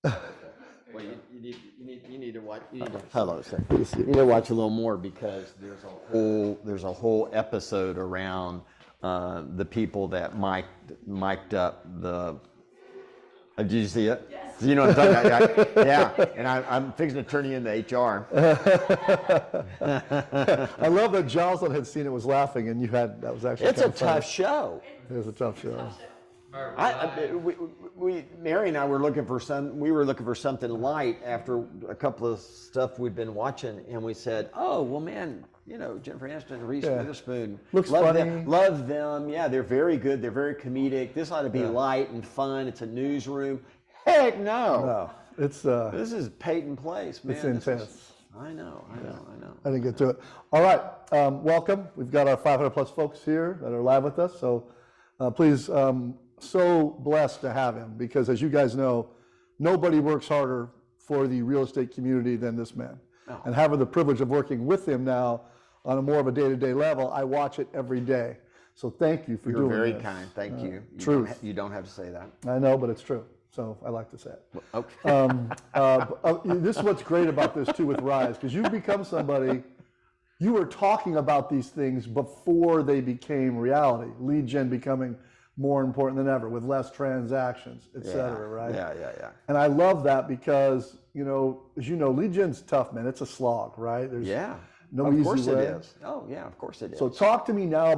Well, you need to watch. Hello, sir. You need to watch a little more because there's a whole episode around the people that mic'd up the. Did you see it? Yes. You know what I'm talking about? Yeah, and I'm fixing to turn you into HR. I love that Jocelyn had seen it, was laughing, and that was actually. It's a tough show. It was a tough show. Mary and I were looking for something light after a couple of stuff we'd been watching, and we said, "Oh, well, man, Jennifer Aniston, Reese Witherspoon, looks love funny. love them. Yeah, they're very good. They're very comedic. This ought to be light and fun. It's a newsroom. Heck no. No, it's This is Peyton Place, man. It's intense. I know. I didn't get to it. All right, welcome. We've got our 500 plus folks here that are live with us. So please. So blessed to have him because, as you guys know, nobody works harder for the real estate community than this man. Oh. And having the privilege of working with him now on a more of a day-to-day level, I watch it every day. So thank you for doing this. You're very kind. Thank you. Truth. You don't have to say that. I know, but it's true. So I like to say it. Okay. This is what's great about this too with Rise, because you've become somebody. You were talking about these things before they became reality. Lead gen becoming more important than ever with less transactions, et cetera, right? Yeah. And I love that because, as you know, lead gen's tough, man. It's a slog, right? There's no easy way. Of course it is. Oh, yeah, of course it is. So talk to me now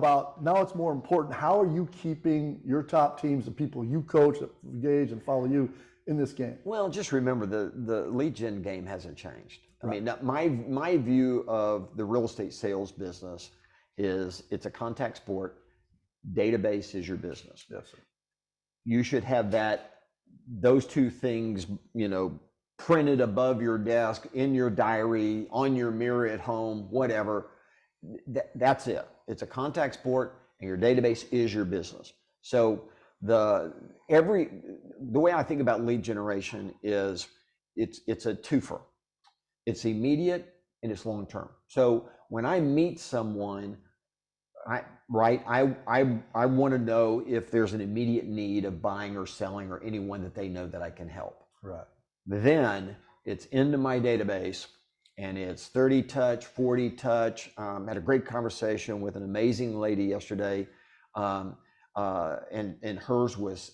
it's more important. How are you keeping your top teams, the people you coach that engage and follow you in this game? Well, just remember the lead gen game hasn't changed. Right. I mean, my view of the real estate sales business is it's a contact sport. Database is your business. Yes, sir. You should have those two things, printed above your desk, in your diary, on your mirror at home, whatever. That's it. It's a contact sport, and your database is your business. So the way I think about lead generation is it's a twofer. It's immediate and it's long term. So when I meet someone, I want to know if there's an immediate need of buying or selling or anyone that they know that I can help. Right. Then it's into my database and it's 30 touch, 40 touch. Had a great conversation with an amazing lady yesterday. And hers was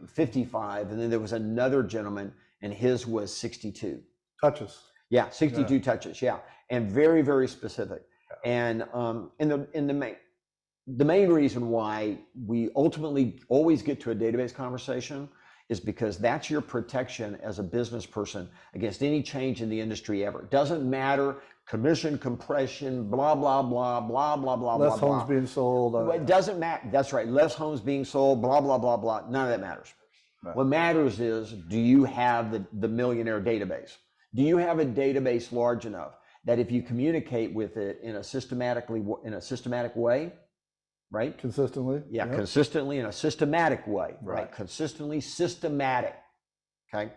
55. And then there was another gentleman and his was 62. Touches. Yeah, 62 touches. Yeah. And very, very specific. And the main reason why we ultimately always get to a database conversation is because that's your protection as a business person against any change in the industry ever. It doesn't matter, commission compression, blah, blah, blah, blah, blah, blah, less blah. Less homes being sold. It doesn't matter. That's right. Less homes being sold, blah, blah, blah, blah. None of that matters. Right. What matters is, do you have the millionaire database? Do you have a database large enough that if you communicate with it in a systematic way, right? Consistently. Yeah, yep. Consistently in a systematic way, right? Consistently systematic. Okay,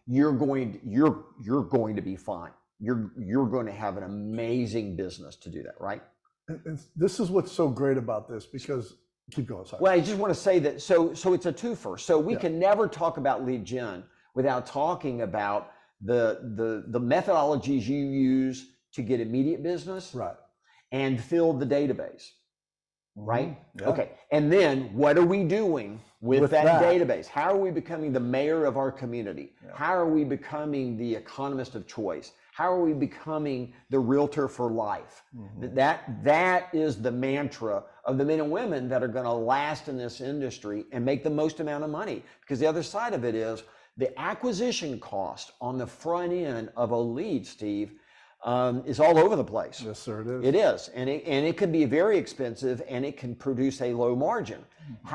you're going to be fine. You're going to have an amazing business to do that, right? And this is what's so great about this because keep going. Sorry. Well, I just want to say that so it's a twofer. So we can never talk about lead gen without talking about the methodologies you use to get immediate business, right, and fill the database, right? Yeah. Okay, and then what are we doing with that database? How are we becoming the mayor of our community? Yeah. How are we becoming the economist of choice? How are we becoming the realtor for life? Mm-hmm. That is the mantra of the men and women that are going to last in this industry and make the most amount of money. Because the other side of it is the acquisition cost on the front end of a lead, Steve, is all over the place. Yes, sir, it is. It is, and it can be very expensive, and it can produce a low margin. Mm-hmm.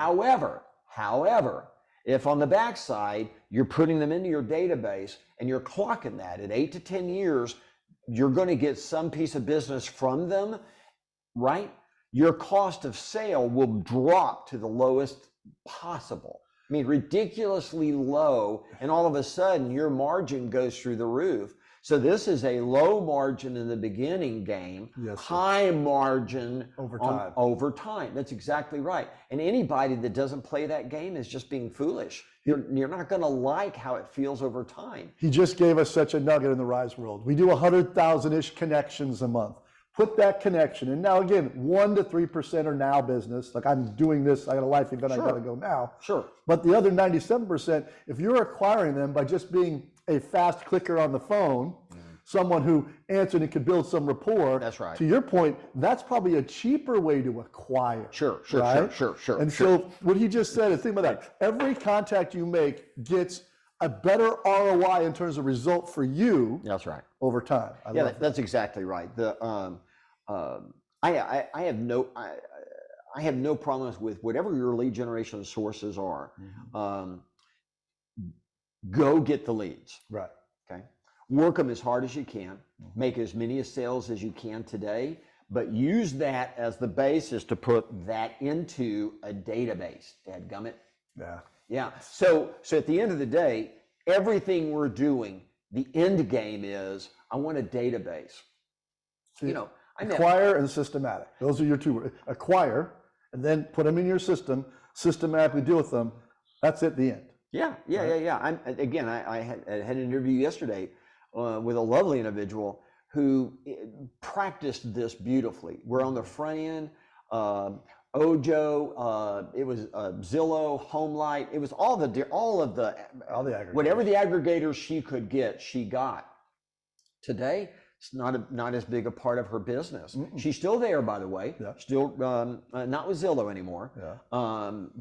However, if on the backside you're putting them into your database and you're clocking that at 8 to 10 years, you're going to get some piece of business from them, right? Your cost of sale will drop to the lowest possible. I mean, ridiculously low, and all of a sudden your margin goes through the roof. So this is a low margin in the beginning game, Yes, sir. high margin Over time. over time. That's exactly right. And anybody that doesn't play that game is just being foolish. You're not going to like how it feels over time. He just gave us such a nugget in the Rise world. We do 100,000-ish connections a month. Put that connection, and now again, 1 to 3% are now business. Like, I'm doing this, I got a life event, I got to go now. Sure. But the other 97%, if you're acquiring them by just being a fast clicker on the phone, someone who answered and could build some rapport. That's right. To your point, that's probably a cheaper way to acquire. Sure. And so what he just said is, think about that. Every contact you make gets a better ROI in terms of result for you. That's right. Over time. That's exactly right. I have no problems with whatever your lead generation sources are. Go get the leads. Right. Okay. Work them as hard as you can. Make as many sales as you can today, but use that as the basis to put that into a database. Dadgummit. Yeah. Yeah. So at the end of the day, everything we're doing, the end game is I want a database. See, acquire and systematic. Those are your two words. Acquire and then put them in your system, systematically deal with them. That's at the end. Yeah. I had an interview yesterday with a lovely individual who practiced this beautifully. We're on the front end. Ojo, it was Zillow, HomeLight. It was all the aggregators. Whatever the aggregators she could get, she got. Today, it's not as big a part of her business. She's still there, by the way. Yeah. Still not with Zillow anymore. Yeah.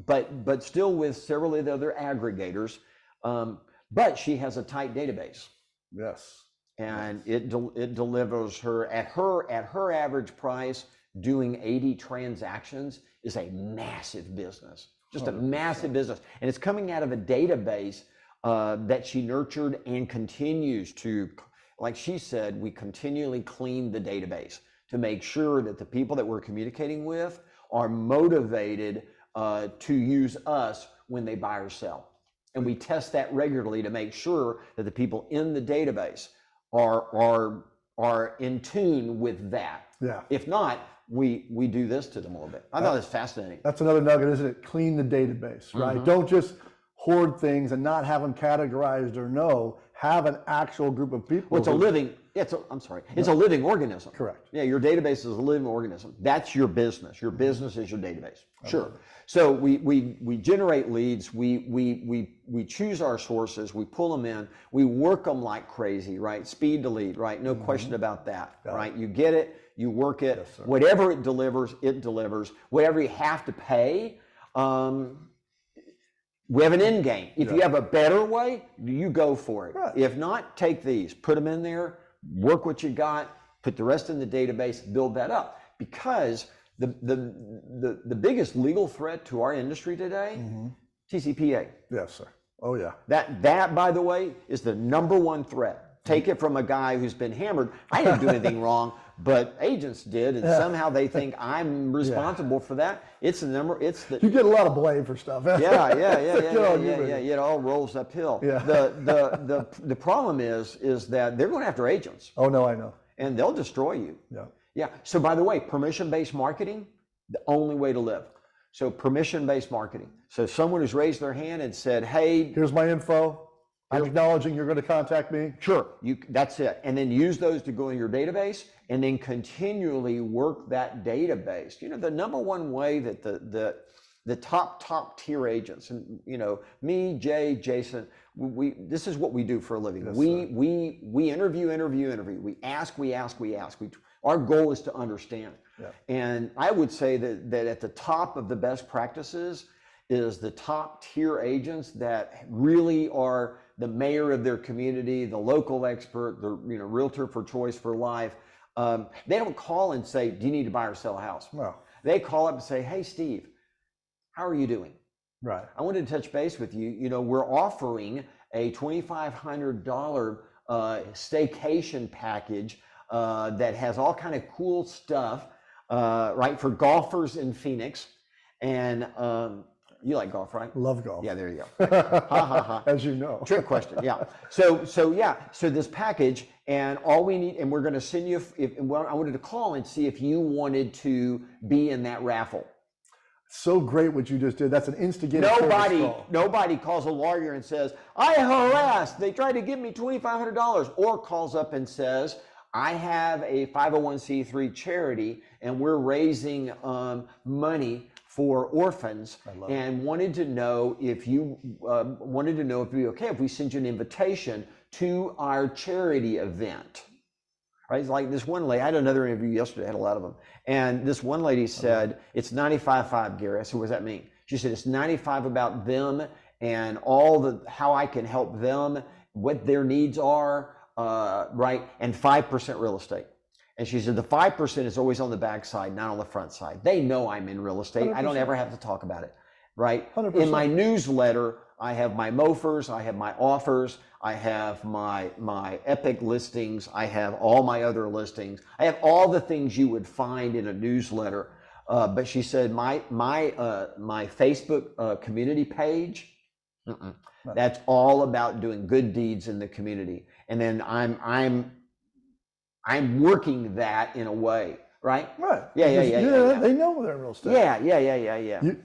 But still with several of the other aggregators. But she has a tight database. Yes. And it delivers her at her average price. Doing 80 transactions is a massive business, just 100%. A massive business. And it's coming out of a database that she nurtured and continues to, like she said, we continually clean the database to make sure that the people that we're communicating with are motivated to use us when they buy or sell. And we test that regularly to make sure that the people in the database are in tune with that. Yeah. If not, we do this to them a little bit. I thought it was fascinating. That's another nugget, isn't it? Clean the database, right? Don't just hoard things and not have them categorized or know. Have an actual group of people. Well, it's a living organism. Correct. Yeah, your database is a living organism. That's your business. Your business is your database. Sure. So we generate leads. We choose our sources. We pull them in. We work them like crazy, right? Speed to lead, right? No question about that, right? You get it. You work it. Yes, whatever it delivers, it delivers. Whatever you have to pay, we have an end game. If you have a better way, you go for it. Right. If not, take these, put them in there, work what you got, put the rest in the database, build that up. Because the biggest legal threat to our industry today, TCPA. Yes, sir. Oh yeah. That by the way is the #1 threat. Take it from a guy who's been hammered. I didn't do anything wrong, but agents did, and somehow they think I'm responsible for that. It's the number. It's the. You get a lot of blame for stuff. Yeah. It all rolls uphill. Yeah. The problem is that they're going after agents. Oh no, I know. And they'll destroy you. Yeah. Yeah. So by the way, permission-based marketing, the only way to live. So permission-based marketing. So someone who's raised their hand and said, "Hey, here's my info. I'm acknowledging you're going to contact me." Sure, that's it. And then use those to go in your database and then continually work that database. You know, the #1 way that the top tier agents, and you know, me, Jay, Jason, this is what we do for a living. Yes, we interview. We ask. Our goal is to understand. Yeah. And I would say that at the top of the best practices is the top tier agents that really are the mayor of their community, the local expert, the realtor for choice for life. They don't call and say, "Do you need to buy or sell a house?" No. They call up and say, "Hey, Steve, how are you doing? Right. I wanted to touch base with you. You know, we're offering a $2,500 staycation package that has all kind of cool stuff, right, for golfers in Phoenix, and You like golf, right? Love golf. Yeah, there you go. Ha ha ha. As you know. Trick question, yeah. So this package, and all we need, and we're going to send you. Well, I wanted to call and see if you wanted to be in that raffle. So great what you just did. That's an instigated service call. Nobody calls a lawyer and says, I harassed. They tried to give me $2,500, or calls up and says, I have a 501c3 charity and we're raising money for orphans, and wanted to know if you it'd be okay if we send you an invitation to our charity event. Right? It's like this one lady, I had another interview yesterday, I had a lot of them. And this one lady said, it's 95.5, Gary. I said, what does that mean? She said, it's 95 about them and how I can help them, what their needs are, right? And 5% real estate. And she said, the 5% is always on the back side, not on the front side. They know I'm in real estate. 100%. I don't ever have to talk about it, right? 100%. In my newsletter, I have my MOFers, I have my offers, I have my epic listings, I have all my other listings. I have all the things you would find in a newsletter. But she said, my Facebook community page, that's all about doing good deeds in the community. And then I'm working that in a way, right? Right. Yeah. They know they're in real estate. Yeah.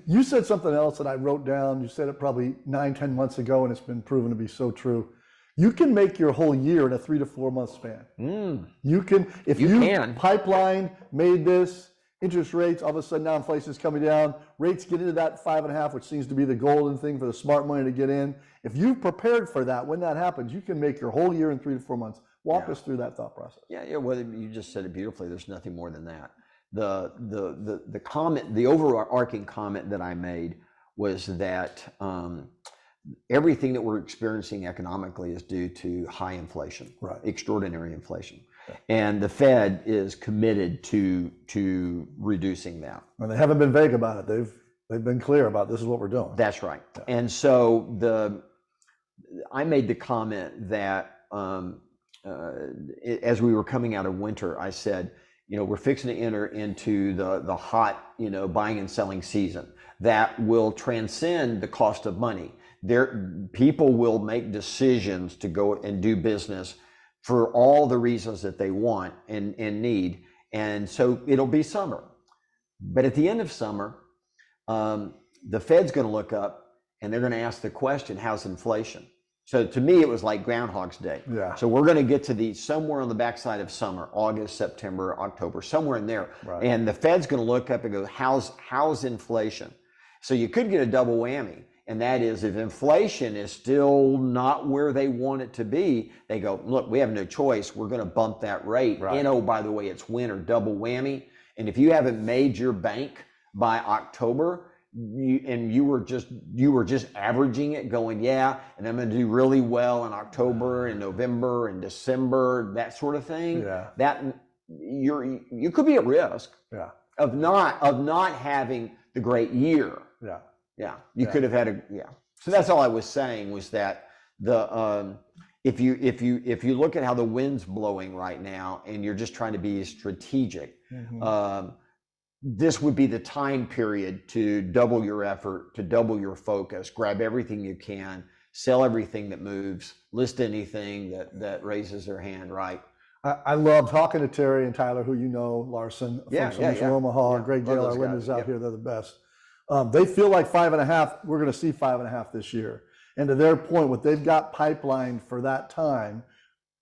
You said something else that I wrote down. You said it probably 9-10 months ago, and it's been proven to be so true. You can make your whole year in a 3 to 4 month span. You can, if you pipeline, made this, interest rates, all of a sudden now inflation is coming down, rates get into that 5.5, which seems to be the golden thing for the smart money to get in. If you've prepared for that, when that happens, you can make your whole year in 3 to 4 months. Walk us through that thought process. Yeah. Well, you just said it beautifully. There's nothing more than that. The comment, the overarching comment that I made was that everything that we're experiencing economically is due to high inflation, right? Extraordinary inflation, and the Fed is committed to reducing that. And they haven't been vague about it. They've been clear about this is what we're doing. That's right. Yeah. And so I made the comment that. As we were coming out of winter, I said, we're fixing to enter into the hot, buying and selling season that will transcend the cost of money. People will make decisions to go and do business for all the reasons that they want and need. And so it'll be summer. But at the end of summer, the Fed's going to look up and they're going to ask the question, how's inflation? So to me, it was like Groundhog's Day. Yeah. So we're going to get to somewhere on the backside of summer, August, September, October, somewhere in there. Right. And the Fed's going to look up and go, how's inflation? So you could get a double whammy. And that is, if inflation is still not where they want it to be, they go, look, we have no choice. We're going to bump that rate. Right. And by the way, it's winter, double whammy. And if you haven't made your bank by October, you were just averaging it, going, and I'm going to do really well in October and November and December, that sort of thing. Yeah. That you could be at risk. Yeah. Of not having the great year. Yeah. Yeah. You could have had So that's all I was saying, was that if you look at how the wind's blowing right now and you're just trying to be strategic, this would be the time period to double your effort, to double your focus, grab everything you can, sell everything that moves, list anything that raises their hand, right? I love talking to Terry and Tyler, who Larson, from Omaha, Greg Dale, our lenders out here, they're the best. They feel like 5.5, we're going to see 5.5 this year. And to their point, what they've got pipelined for that time,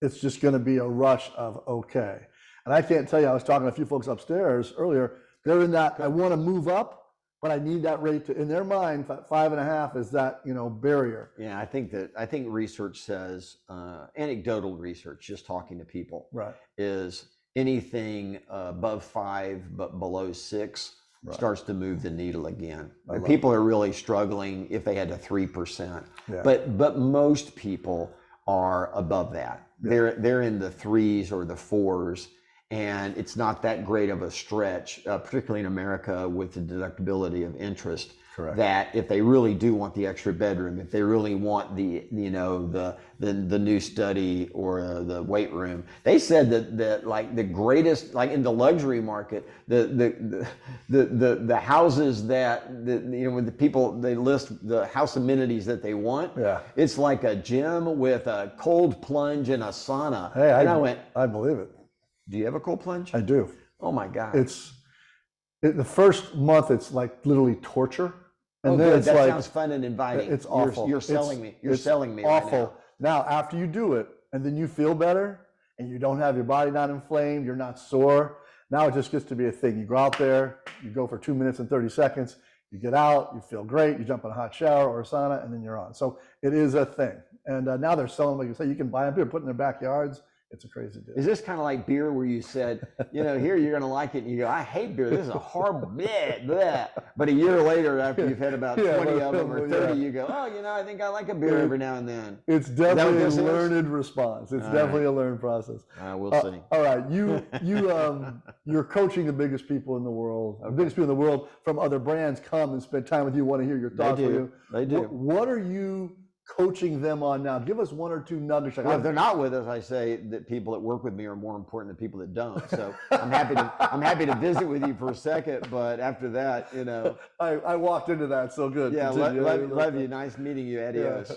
it's just going to be a rush of okay. And I can't tell you, I was talking to a few folks upstairs earlier, they're in that, I want to move up, but I need that rate to, in their mind, 5.5 is that, barrier. Yeah, I think research says, anecdotal research, just talking to people, right, is anything above 5 but below 6 starts to move the needle again. People are really struggling if they had a 3%, but most people are above that. They're in the 3s or the 4s. And it's not that great of a stretch, particularly in America with the deductibility of interest. Correct. that if they really do want the extra bedroom, if they really want the new study or the weight room, they said that like the greatest, like in the luxury market, the houses that when the people, they list the house amenities that they want, it's like a gym with a cold plunge and a sauna. Hey, and I believe it. Do you have a cold plunge? I do. Oh my God. The first month it's like literally torture. And then good. it's That like, sounds fun and inviting. It's awful. You're selling me. You're selling me awful. right now. Now, after you do it, and then you feel better, and you don't have your body not inflamed, you're not sore. Now it just gets to be a thing. You go out there, you go for 2 minutes and 30 seconds, you get out, you feel great, you jump in a hot shower or a sauna, and then you're on. So it is a thing. And now they're selling, like you say, you can buy them, people put in their backyards. It's a crazy deal. Is this kind of like beer where you said, here you're going to like it, and you go, I hate beer. This is a horrible bleh. But a year later, after you've had about 20 of them or 30, you go, I think I like a beer every now and then. It's definitely a learned response. It's definitely a learned process. We'll see. All right, you're coaching the biggest people in the world. The biggest people in the world from other brands come and spend time with you, want to hear your thoughts with you. They do. What are you coaching them on now? Give us one or two nuggets. Well, if they're not with us, I say that people that work with me are more important than people that don't. So I'm happy to visit with you for a second, but after that, I walked into that, so good. Yeah, love you. Nice meeting you, adios.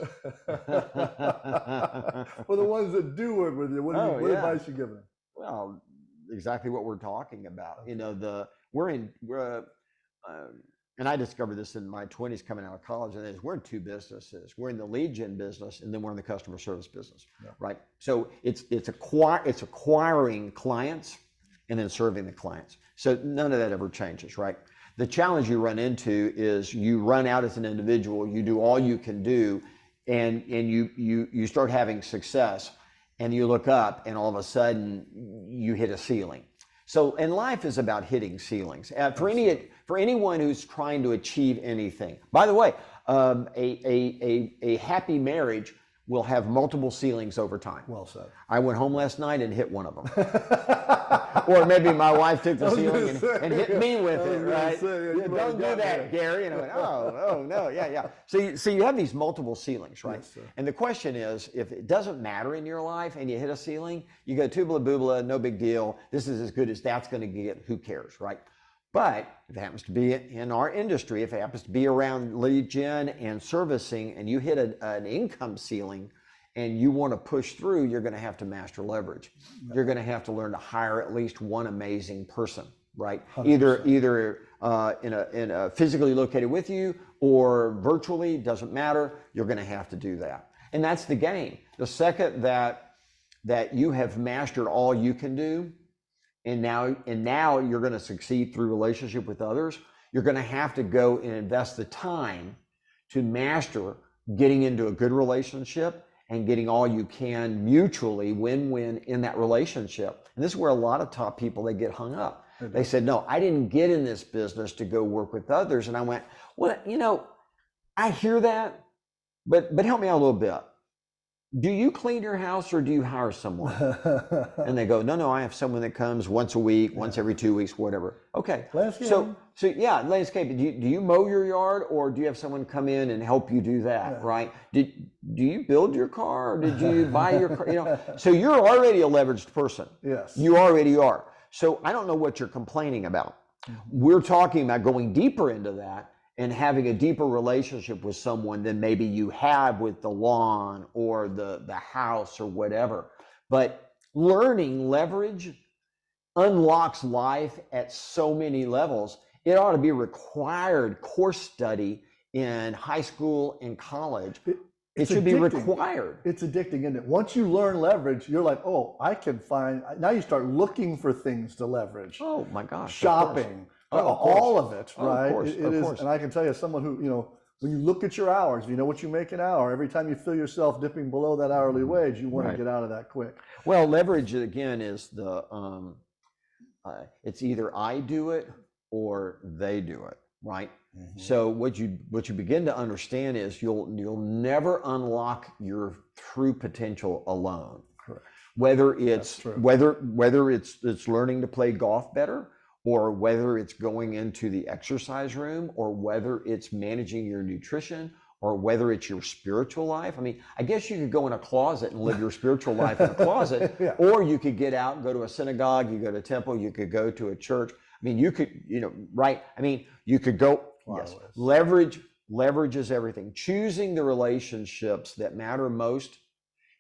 For the ones that do work with you, what advice you giving them? Well, exactly what we're talking about. And I discovered this in my 20s coming out of college, and we're in two businesses. We're in the lead gen business, and then we're in the customer service business, right? So it's acquiring clients and then serving the clients. So none of that ever changes, right? The challenge you run into is you run out as an individual, you do all you can do, and you start having success, and you look up, and all of a sudden you hit a ceiling. So, and life is about hitting ceilings. For anyone who's trying to achieve anything. By the way, a happy marriage will have multiple ceilings over time. Well said. I went home last night and hit one of them. Or maybe my wife took the ceiling and hit me with it, right? Don't do that, Gary. And I went, oh, no, yeah. So you have these multiple ceilings, right? Yes, and the question is, if it doesn't matter in your life and you hit a ceiling, you go tubala boobala, no big deal. This is as good as that's going to get. Who cares, right? But if it happens to be in our industry, if it happens to be around lead gen and servicing, and you hit an income ceiling and you want to push through, you're going to have to master leverage. You're going to have to learn to hire at least one amazing person, right? 100%. Either in a physically located with you or virtually, doesn't matter. You're going to have to do that. And that's the game. The second that you have mastered all you can do, and now you're going to succeed through relationship with others, you're going to have to go and invest the time to master getting into a good relationship and getting all you can mutually win-win in that relationship. And this is where a lot of top people, they get hung up. They said, no, I didn't get in this business to go work with others. And I went, well, I hear that, but help me out a little bit. Do you clean your house or do you hire someone? And they go, no, I have someone that comes once a week, once every 2 weeks, whatever. Okay. Landscaping. So yeah, landscaping. Do you mow your yard or do you have someone come in and help you do that, right? Do you build your car or did you buy your car? So you're already a leveraged person. Yes. You already are. So I don't know what you're complaining about. We're talking about going deeper into that and having a deeper relationship with someone than maybe you have with the lawn or the house or whatever. But learning leverage unlocks life at so many levels. It ought to be required course study in high school and college. It should be required. It's addicting, isn't it? Once you learn leverage, you're like, oh, I can find, now you start looking for things to leverage. Oh my gosh. Shopping. All of it, right? Of course. And I can tell you, as someone who, when you look at your hours, you know what you make an hour. Every time you feel yourself dipping below that hourly wage, you want to get out of that quick. Well, leverage again is it's either I do it or they do it, right? Mm-hmm. So what you begin to understand is you'll never unlock your true potential alone. Correct. Whether it's learning to play golf better, or whether it's going into the exercise room, or whether it's managing your nutrition, or whether it's your spiritual life. I mean, I guess you could go in a closet and live your spiritual life in a closet, Yeah. or you could get out and go to a synagogue, you go to a temple, you could go to a church. I mean, you could, right? I mean, you could go, yes, leverage is everything. Choosing the relationships that matter most,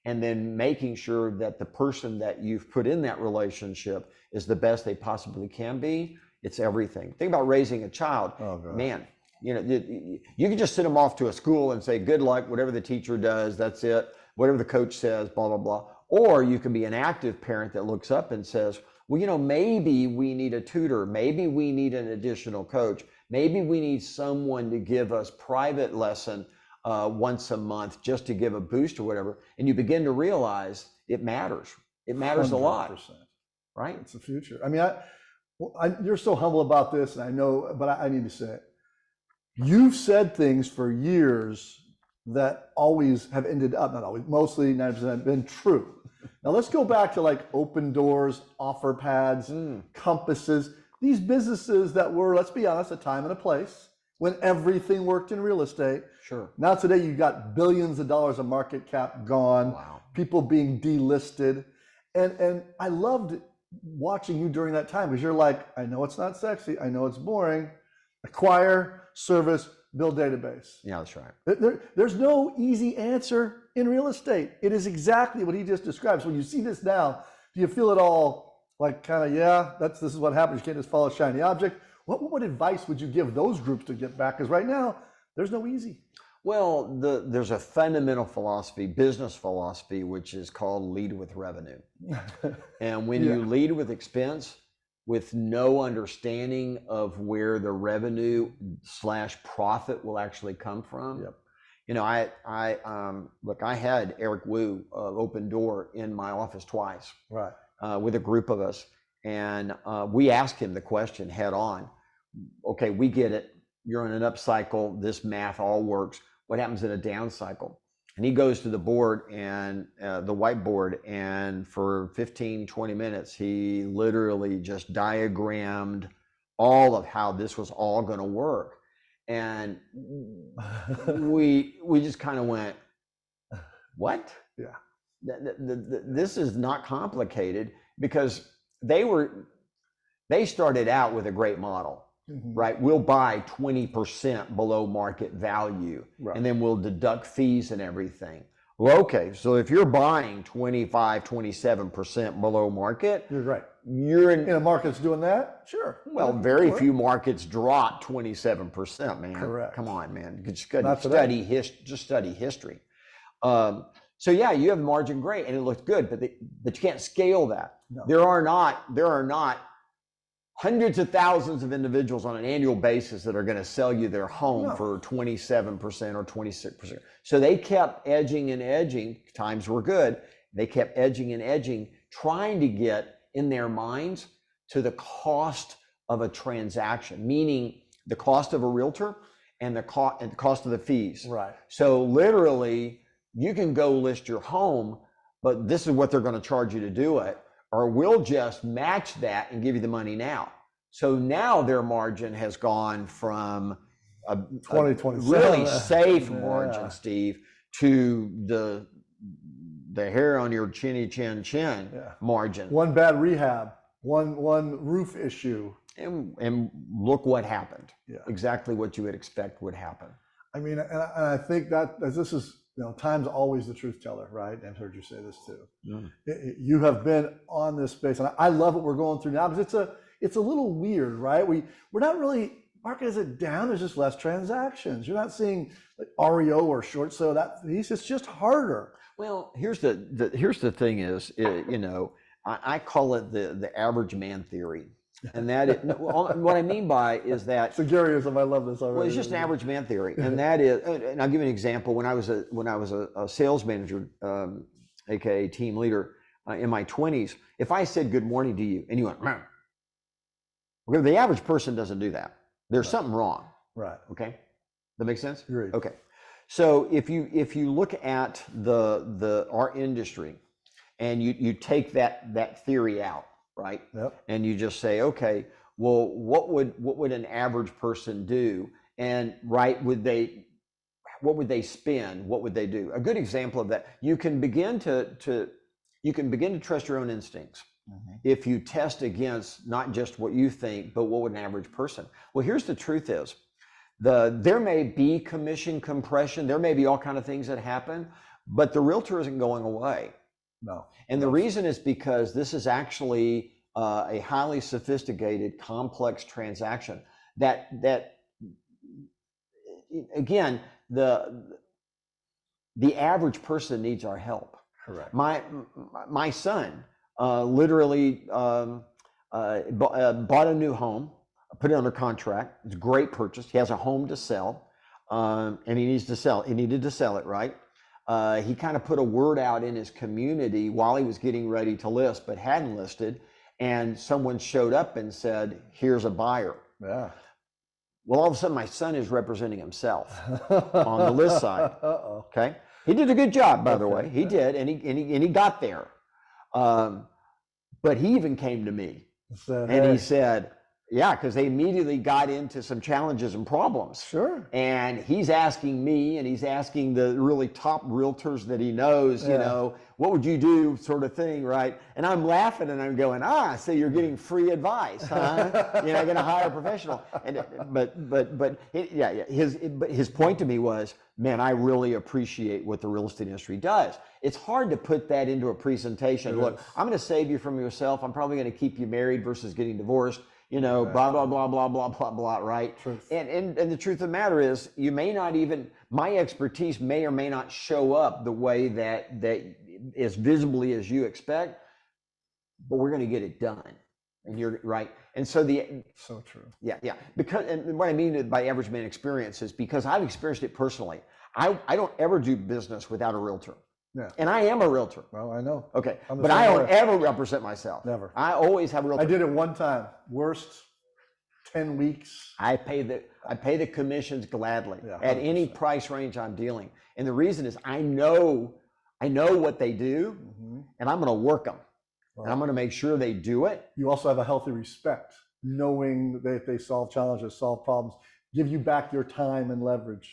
and then making sure that the person that you've put in that relationship is the best they possibly can be. It's everything. Think about raising a child. Oh, God. Man, you can just send them off to a school and say, good luck, whatever the teacher does, that's it. Whatever the coach says, blah, blah, blah. Or you can be an active parent that looks up and says, well, maybe we need a tutor. Maybe we need an additional coach. Maybe we need someone to give us private lesson once a month just to give a boost or whatever. And you begin to realize it matters. It matters 100%. A lot, right? It's the future. I mean, you're so humble about this, and I know, but I need to say it. You've said things for years that always have ended up, not always, mostly 90% been true. Now let's go back to like Open Doors, Offer Pads, Compasses, these businesses that were, let's be honest, a time and a place when everything worked in real estate. Sure. Now today you've got billions of dollars of market cap gone, wow. People being delisted. And I loved watching you during that time because you're like, I know it's not sexy, I know it's boring. Acquire, service, build database. Yeah, that's right. There's no easy answer in real estate. It is exactly what he just described. So when you see this now, do you feel it all like kind of, yeah, this is what happens. You can't just follow a shiny object. What advice would you give those groups to get back? Because right now, there's no easy. Well, there's a fundamental philosophy, business philosophy, which is called lead with revenue. And when you lead with expense, with no understanding of where the revenue / profit will actually come from. Yep. I had Eric Wu of Open Door in my office twice, right, with a group of us, and we asked him the question head on. Okay, we get it. You're in an up cycle. This math all works. What happens in a down cycle? And he goes to the board and the whiteboard, and for 15, 20 minutes, he literally just diagrammed all of how this was all going to work. And we just kind of went, what? Yeah. This is not complicated, because they started out with a great model. Right, we'll buy 20% below market value, right, and then we'll deduct fees and everything. Well, okay, so if you're buying 25, 27% below market, you're right. You're in a market that's doing that? Sure. Well, very few markets drop 27%, man. Correct. Come on, man. Just study history. So yeah, you have margin great, and it looks good, but you can't scale that. No. There are not hundreds of thousands of individuals on an annual basis that are going to sell you their home for 27% or 26%. So they kept edging and edging. Times were good. They kept edging and edging, trying to get in their minds to the cost of a transaction, meaning the cost of a realtor and the cost of the fees. Right. So literally, you can go list your home, but this is what they're going to charge you to do it. Or we'll just match that and give you the money now. So now their margin has gone from a 2027 really safe margin, Steve, to the hair on your chinny chin margin. One bad rehab, one roof issue. And look what happened. Yeah. Exactly what you would expect would happen. I mean, and I think that this is, time's always the truth teller, right? I've heard you say this too. Mm. You have been on this space, and I love what we're going through now, because it's a little weird, right? We're not really, market isn't down, there's just less transactions. You're not seeing like REO or short sale, it's just harder. Well, here's the thing is, I call it the average man theory. And that what I mean by is that. So Gary, I love this already. Well, it's just an average man theory, and that is, and I'll give you an example. When I was a sales manager, aka team leader, in my 20s, if I said good morning to you and you went, "Meh," okay, the average person doesn't do that. There's something wrong. Right. Okay, that makes sense. Agreed. Okay, so if you look at our industry, and you take that theory out. Right. Yep. And you just say, okay, well, what would an average person do? And right, what would they spend? What would they do? A good example of that, you can begin to trust your own instincts if you test against not just what you think, but what would an average person. Well, here's the truth is, there may be commission compression, there may be all kind of things that happen, but the realtor isn't going away. No. And the reason is because this is actually a highly sophisticated, complex transaction that again, the average person needs our help. Correct. My son literally bought a new home, put it under contract. It's a great purchase. He has a home to sell, and he needs to sell. He needed to sell it, right? He kind of put a word out in his community while he was getting ready to list, but hadn't listed, and someone showed up and said, "Here's a buyer." Yeah. Well, all of a sudden, my son is representing himself on the list side. Okay, he did a good job, by the way. He did, and he got there. But he even came to me, and he said, "Yeah," because they immediately got into some challenges and problems. Sure. And he's asking me, and he's asking the really top realtors that he knows, you know, what would you do, sort of thing, right? And I'm laughing, and I'm going, so you're getting free advice, huh? You're not going to hire a professional. And his point to me was, man, I really appreciate what the real estate industry does. It's hard to put that into a presentation. Look, I'm going to save you from yourself. I'm probably going to keep you married versus getting divorced. You know, blah, blah, blah, blah, blah, blah, blah, right? And the truth of the matter is, you may not even, my expertise may or may not show up the way that as visibly as you expect, but we're going to get it done. And you're right. And so so true. Yeah. Because, and what I mean by average man experience is because I've experienced it personally. I don't ever do business without a realtor. Yeah. And I am a realtor. Well, I know. Okay. But I don't ever represent myself. Never. I always have a realtor. I did it one time. Worst 10 weeks. I pay the commissions gladly at any price range I'm dealing. And the reason is I know what they do, and I'm going to work them. And I'm going to make sure they do it. You also have a healthy respect, knowing that if they solve challenges, solve problems, give you back your time and leverage.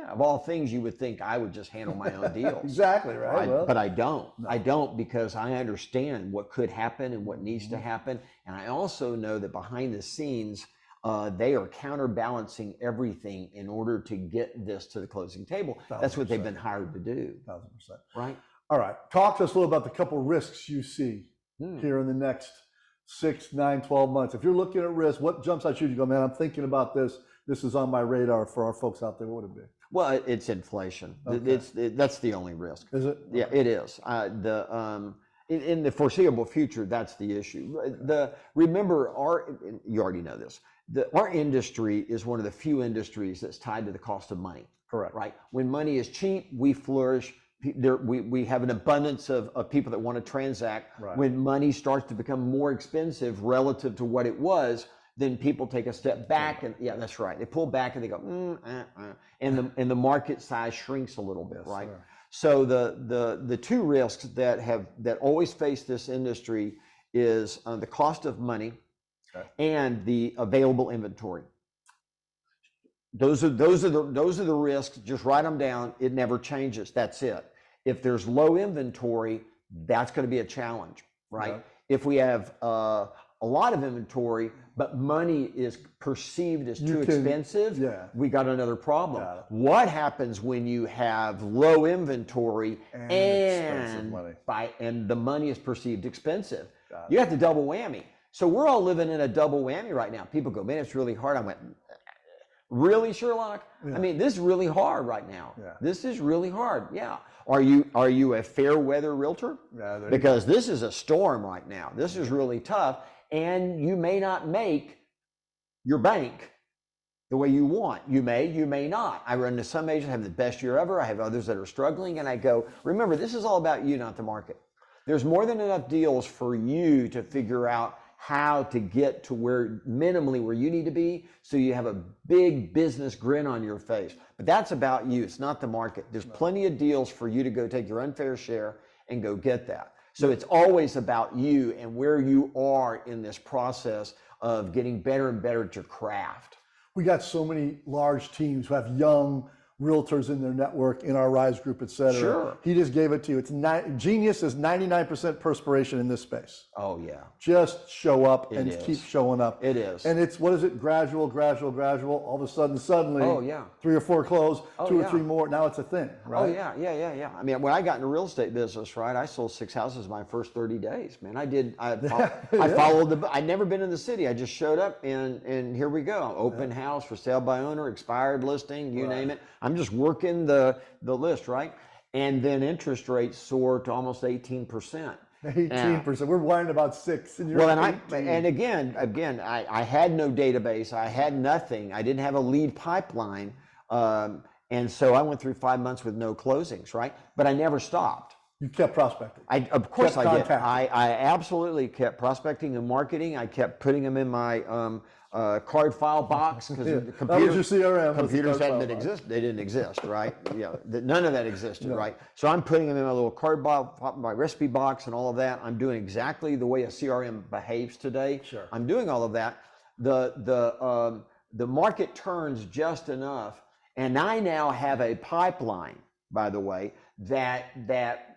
Of all things, you would think I would just handle my own deals. Exactly, right? But I don't. No. I don't, because I understand what could happen and what needs to happen. And I also know that behind the scenes, they are counterbalancing everything in order to get this to the closing table. 1,000%. That's what they've been hired to do. 1,000%. Right? All right. Talk to us a little about the couple risks you see here in the next 6, 9, 12 months. If you're looking at risk, what jumps out at you? You go, man, I'm thinking about this. This is on my radar for our folks out there. What would it be? Well, it's inflation. Okay. That's the only risk. Is it? Yeah, it is. In the foreseeable future, that's the issue. Remember, you already know this. Our industry is one of the few industries that's tied to the cost of money. Correct. Right. When money is cheap, we flourish. We have an abundance of people that want to transact. Right. When money starts to become more expensive relative to what it was, then people take a step back, and that's right. They pull back and they go, and the market size shrinks a little bit, right? Sir. So the two risks that always face this industry is the cost of money and the available inventory. Those are the risks. Just write them down. It never changes. That's it. If there's low inventory, that's going to be a challenge, right? Yeah. If we have a lot of inventory, but money is perceived as too expensive, we got another problem. What happens when you have low inventory and the money is perceived expensive? You have the double whammy. So we're all living in a double whammy right now. People go, man, it's really hard. I went, really, Sherlock? Yeah. I mean, this is really hard right now. Yeah. This is really hard. Yeah. Are you a fair weather realtor? Yeah, because this is a storm right now. This is really tough. And you may not make your bank the way you want. You may not. I run into some agents have the best year ever. I have others that are struggling. And I go, remember, this is all about you, not the market. There's more than enough deals for you to figure out how to get to minimally where you need to be, so you have a big business grin on your face. But that's about you. It's not the market. There's plenty of deals for you to go take your unfair share and go get that. So it's always about you and where you are in this process of getting better and better at your craft. We got so many large teams who have young realtors in their network, in our Rise group, et cetera. Sure. He just gave it to you. It's genius is 99% perspiration in this space. Oh yeah. Just show up and is. keep showing up. It is. And it's, what is it? Gradual, gradual, gradual. All of a sudden, suddenly, Oh, yeah. 3 or 4 close, Oh, 2 or yeah. 3 more. Now it's a thing, right? Oh yeah. I mean, when I got in the real estate business, right, I sold 6 houses my first 30 days, man. I followed I'd never been in the city. I just showed up and here we go. Open house, for sale by owner, expired listing, you name it. I'm just working the list, right? And then interest rates soared to almost 18%. 18%. We're whining about 6. And you're Well, and again, I had no database. I had nothing. I didn't have a lead pipeline. And so I went through 5 months with no closings, right? But I never stopped. you kept prospecting. Of course Kept I did. contacting. I absolutely kept prospecting and marketing. I kept putting them in my card file box because Yeah. the That was your CRM. was the computers card hadn't file box. exist. They didn't exist, right? None of that existed, right? So I'm putting them in my little card file, my recipe box, and all of that. I'm doing exactly the way a CRM behaves today. Sure. I'm doing all of that. The market turns just enough, and I now have a pipeline, by the way, that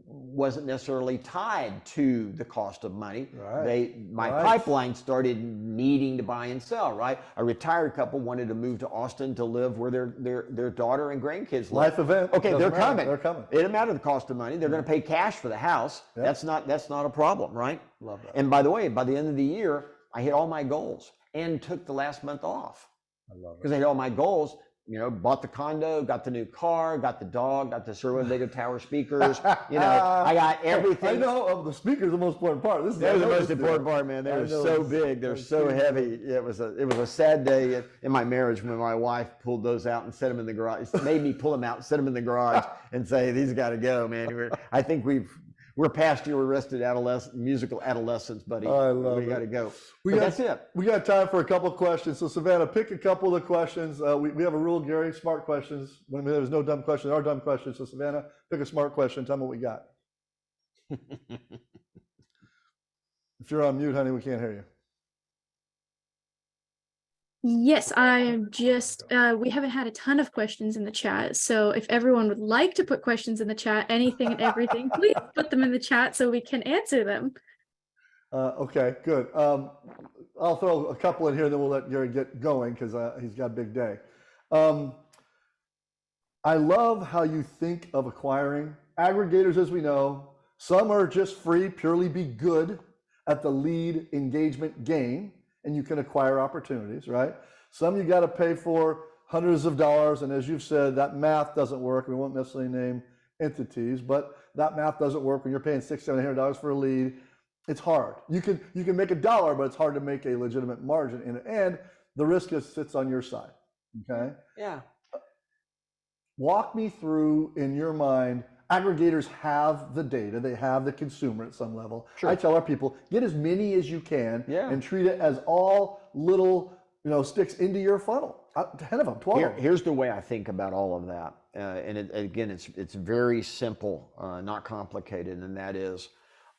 wasn't necessarily tied to the cost of money. Right. My Right. pipeline started needing to buy and sell, right? A retired couple wanted to move to Austin to live where their daughter and grandkids live. Life event. Okay, Doesn't they're matter. coming. They're coming. It doesn't matter the cost of money. They're going to pay cash for the house. Yeah. That's not a problem, right? Love that. And by the way, by the end of the year, I hit all my goals and took the last month off I love it. because I hit all my goals. Bought the condo, got the new car, got the dog, got the Sherwin-Williams Tower speakers. I got everything. I know the speaker's the most important part. This is That was the most important part, man. They I were know so it's- big. They're so heavy. It was a sad day in my marriage when my wife pulled those out and set them in the garage. Made me pull them out, set them in the garage, and say, "These got to go, man." I think we're past your arrested musical adolescence, buddy. I love We it. got to go. We But got- that's it. We got time for a couple of questions. So Savannah, pick a couple of the questions. We have a rule, Gary, smart questions. When there's no dumb questions, there are dumb questions. So Savannah, pick a smart question. Tell me what we got. If you're on mute, honey, we can't hear you. Yes, I am just, we haven't had a ton of questions in the chat. So if everyone would like to put questions in the chat, anything and everything, please put them in the chat so we can answer them. Okay, good. I'll throw a couple in here, then we'll let Gary get going because he's got a big day. I love how you think of acquiring. Aggregators, as we know, some are just free, purely be good at the lead engagement game, and you can acquire opportunities, right? Some you got to pay for hundreds of dollars, and as you've said, that math doesn't work. We won't necessarily name entities, but that math doesn't work when you're paying $600-700 for a lead. It's hard. You can make $1, but it's hard to make a legitimate margin in it, and the risk sits on your side. Okay. Yeah. Walk me through, in your mind, aggregators have the data, they have the consumer at some level. Sure. I tell our people, get as many as you can and treat it as all little sticks into your funnel. 10 of them, 12 of them. Here's the way I think about all of that. And again, it's very simple, not complicated. And that is,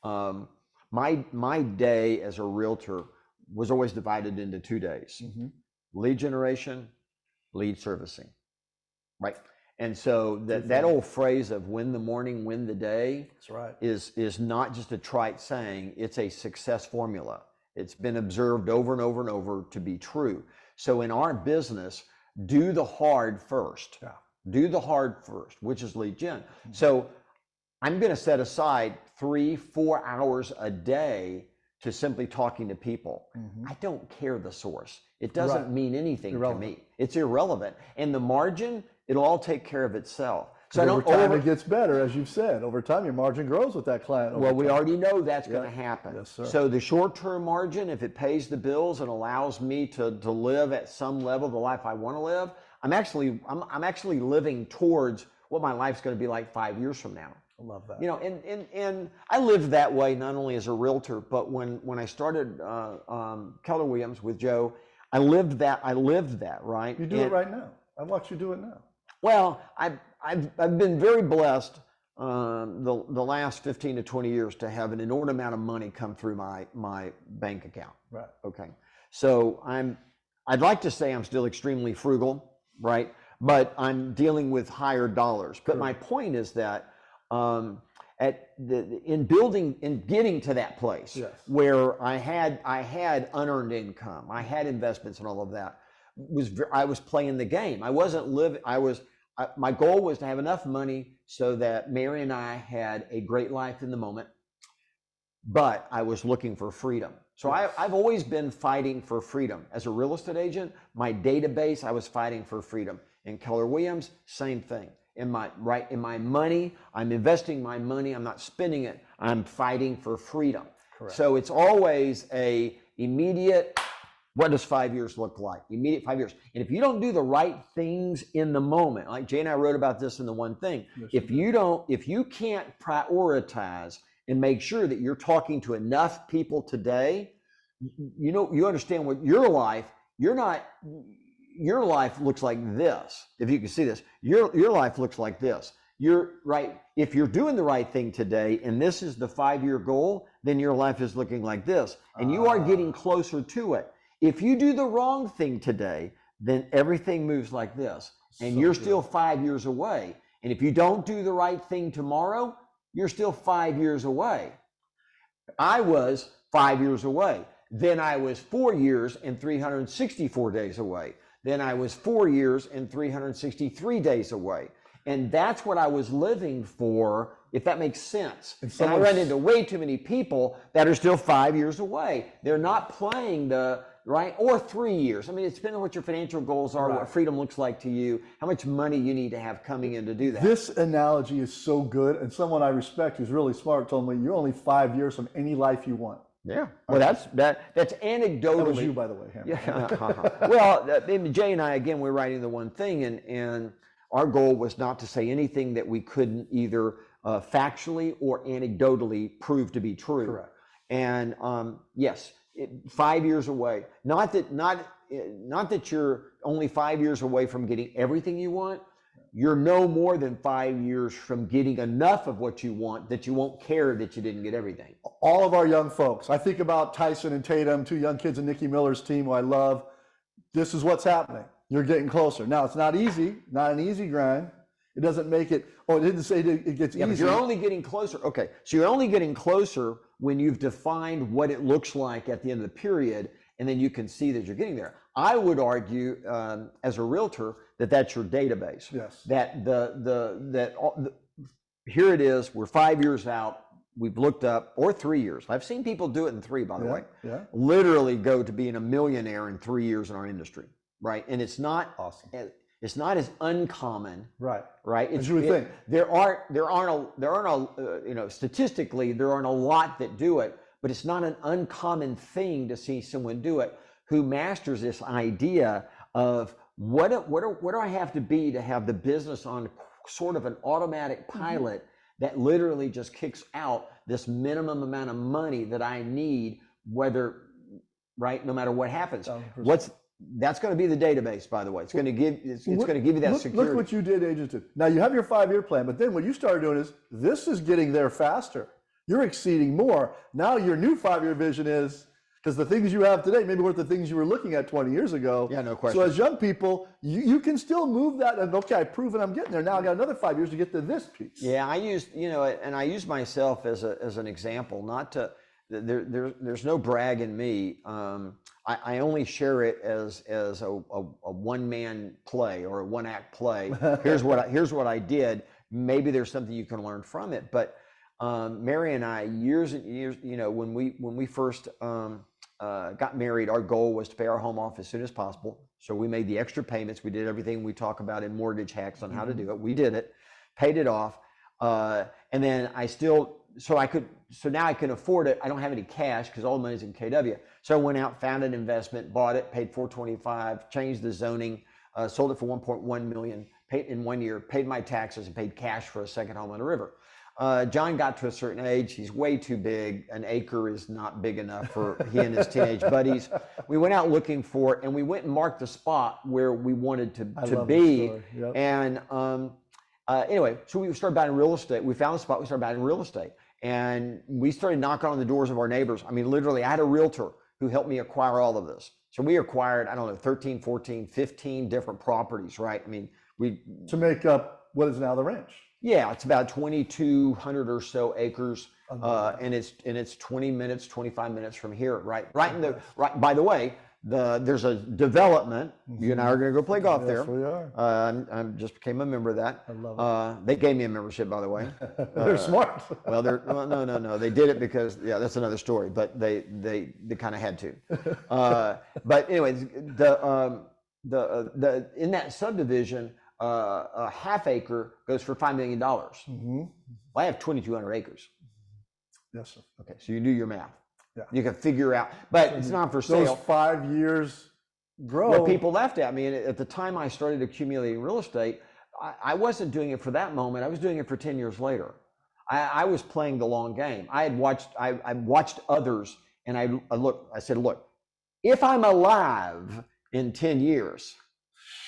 my day as a realtor was always divided into 2 days. Mm-hmm. Lead generation, lead servicing, right? And so that old phrase of win the morning, win the day, That's right. is not just a trite saying, it's a success formula. It's been observed over and over and over to be true. So in our business, do the hard first. Yeah. Do the hard first, which is lead gen. So I'm going to set aside 3-4 hours a day to simply talking to people. I don't care the source. It doesn't mean anything to me. It's irrelevant. And the margin, it'll all take care of itself. So over time it gets better, as you've said. Over time, your margin grows with that client. Well, we already know that's going to happen. Yes, sir. So the short-term margin, if it pays the bills and allows me to live at some level the life I want to live, I'm actually living towards what my life's going to be like 5 years from now. I love that. And I lived that way not only as a realtor, but when I started Keller Williams with Joe, I lived that, right? You do it right now. I watch you do it now. Well, I've been very blessed the last 15 to 20 years to have an inordinate amount of money come through my bank account. Right. Okay. So I'd like to say I'm still extremely frugal, right? But I'm dealing with higher dollars. But my point is that in getting to that place where I had unearned income, I had investments and all of that, I was playing the game. I wasn't living. My goal was to have enough money so that Mary and I had a great life in the moment, but I was looking for freedom. So I've always been fighting for freedom. As a real estate agent, my database, I was fighting for freedom. In Keller Williams, same thing. In my money, I'm investing my money. I'm not spending it. I'm fighting for freedom. Correct. So it's always a immediate, what does 5 years look like? Immediate 5 years. And if you don't do the right things in the moment, like Jay and I wrote about this in the one thing, if you can't prioritize and make sure that you're talking to enough people today, you understand what your life looks like this. If you can see this, your life looks like this. You're right. If you're doing the right thing today, and this is the 5-year goal, then your life is looking like this, and you are getting closer to it. If you do the wrong thing today, then everything moves like this, and you're still 5 years away. And if you don't do the right thing tomorrow, you're still 5 years away. I was 5 years away. Then I was 4 years and 364 days away. Then I was 4 years and 363 days away. And that's what I was living for, if that makes sense. And I run into way too many people that are still 5 years away. They're not playing or 3 years. I mean, it's depending on what your financial goals are, what freedom looks like to you, how much money you need to have coming in to do that. This analogy is so good. And someone I respect who's really smart told me, you're only 5 years from any life you want. Yeah. Well, that's anecdotally. That was you, by the way. Yeah. Well, Jay and I, again, we're writing the one thing, and our goal was not to say anything that we couldn't either factually or anecdotally prove to be true. Correct. And yes, 5 years away. Not that you're only 5 years away from getting everything you want. You're no more than 5 years from getting enough of what you want that you won't care that you didn't get everything. All of our young folks, I think about Tyson and Tatum, two young kids in Nikki Miller's team who I love. This is what's happening. You're getting closer. Now, it's not easy, not an easy grind. It doesn't make it, it didn't say it gets easy. But you're only getting closer. Okay, so you're only getting closer when you've defined what it looks like at the end of the period, and then you can see that you're getting there. I would argue, as a realtor, that that's your database. Yes. That here it is. We're 5 years out. We've looked up, or 3 years. I've seen people do it in 3, by the way. Yeah. Literally go to being a millionaire in 3 years in our industry, right? And it's not awesome. It's not as uncommon, right? As you would think. Statistically, there aren't a lot that do it, but it's not an uncommon thing to see someone do it who masters this idea of what do I have to be to have the business on sort of an automatic pilot that literally just kicks out this minimum amount of money that I need, no matter what happens. 100%. That's going to be the database, by the way. It's going to give you that security. Look what you did, Agent 2. Now you have your 5-year plan, but then what you started doing is this is getting there faster. You're exceeding more. Now your new 5-year vision is, because the things you have today maybe weren't the things you were looking at 20 years ago. Yeah, no question. So as young people, you can still move that and okay, I've proven I'm getting there. Now I got another 5 years to get to this piece. Yeah, I use myself as an example, not to, there's no brag in me. I only share it as a one-man play or a one-act play. Here's what I did. Maybe there's something you can learn from it. But Mary and I, years and years, when we first got married, our goal was to pay our home off as soon as possible. So we made the extra payments. We did everything we talk about in mortgage hacks on how to do it. We did it, paid it off, and then so now I can afford it. I don't have any cash because all the money's in KW. So I went out, found an investment, bought it, paid $425, changed the zoning, sold it for $1.1 million, paid in 1 year, paid my taxes, and paid cash for a second home on the river. John got to a certain age. He's way too big. An acre is not big enough for he and his teenage buddies. We went out looking for it, and we went and marked the spot where we wanted to be. Yep. And anyway, so we started buying real estate. We found the spot. We started buying real estate. And we started knocking on the doors of our neighbors. I mean, literally, I had a realtor who helped me acquire all of this. So we acquired, I don't know, 13, 14, 15 different properties, right? I mean, To make up what is now the ranch. yeah, it's about 2,200 or so acres. Unbelievable. And it's 20 minutes, 25 minutes from here, right? Right in the, right, by the way, there's a development. You and I are gonna go play golf Yes, there. we are. I just became a member of that. I love They gave me a membership, by the way. They're smart. Well, no. They did it because, yeah, that's another story, but they kind of had to. But anyways, in that subdivision, a half acre goes for $5 million. Well, I have 2,200 acres. Yes, sir. Okay, so you do your math. Yeah. You can figure out, but it's not for Those sale. 5 years grow. What people laughed at me, and at the time I started accumulating real estate, I wasn't doing it for that moment. I was doing it for 10 years later. I was playing the long game. I watched others, and I said, look, if I'm alive in 10 years,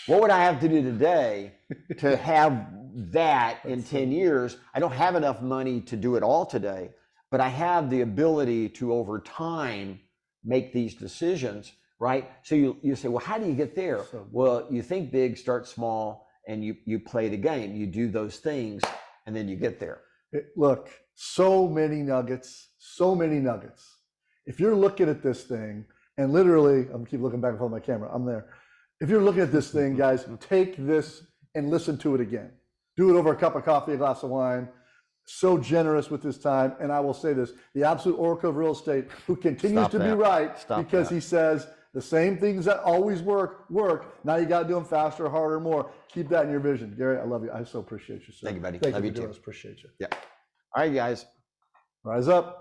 what would I have to do today to have that in 10 years? I don't have enough money to do it all today, but I have the ability to, over time, make these decisions, right? So you say, well, how do you get there? Well, you think big, start small, and you play the game. You do those things, and then you get there. Look, so many nuggets, so many nuggets. If you're looking at this thing, and literally, I'm keep looking back and forth on my camera, I'm there. If you're looking at this thing, guys, take this and listen to it again. Do it over a cup of coffee, a glass of wine. So generous with his time. And I will say this, the absolute oracle of real estate, who continues to be right because he says the same things that always work. Now you got to do them faster, harder, more. Keep that in your vision. Gary, I love you. I so appreciate you, sir. Thank you, buddy. Thank Love you you for doing too. this. Appreciate you. Yeah. All right, guys. Rise up.